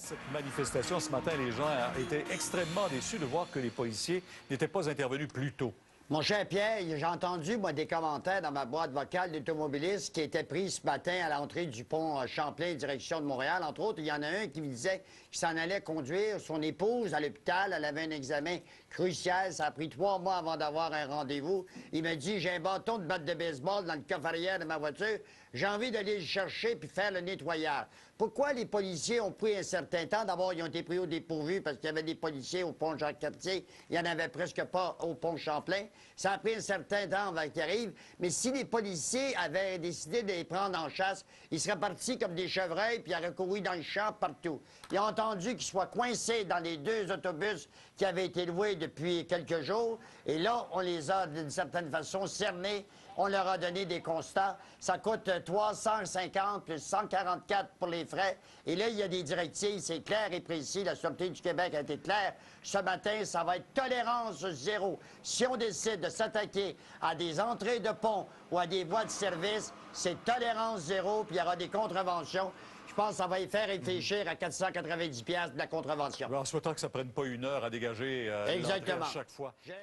Cette manifestation ce matin, les gens étaient extrêmement déçus de voir que les policiers n'étaient pas intervenus plus tôt. Mon cher Pierre, j'ai entendu, moi, des commentaires dans ma boîte vocale d'automobilistes qui étaient pris ce matin à l'entrée du pont Champlain, direction de Montréal. Entre autres, il y en a un qui me disait qu'il s'en allait conduire son épouse à l'hôpital. Elle avait un examen crucial. Ça a pris 3 mois avant d'avoir un rendez-vous. Il m'a dit, j'ai un bâton de batte de baseball dans le coffre arrière de ma voiture. J'ai envie d'aller le chercher puis faire le nettoyage. Pourquoi les policiers ont pris un certain temps? D'abord, ils ont été pris au dépourvu parce qu'il y avait des policiers au pont Jacques-Cartier. Il n'y en avait presque pas au pont Champlain. Ça a pris un certain temps avant qu'ils arrivent. Mais si les policiers avaient décidé de les prendre en chasse, ils seraient partis comme des chevreuils puis ils auraient couru dans le champ partout. Ils ont entendu qu'ils soient coincés dans les 2 autobus qui avaient été loués depuis quelques jours. Et là, on les a, d'une certaine façon, cernés. On leur a donné des constats. Ça coûte 350 plus 144 pour les frais. Et là, il y a des directives, c'est clair et précis. La Sûreté du Québec a été claire. Ce matin, ça va être tolérance zéro. Si on décide de s'attaquer à des entrées de pont ou à des voies de service, c'est tolérance zéro, puis il y aura des contraventions. Je pense que ça va y faire réfléchir à 490$ de la contravention. En souhaitant que ça ne prenne pas 1 heure à dégager l'entrée à chaque fois.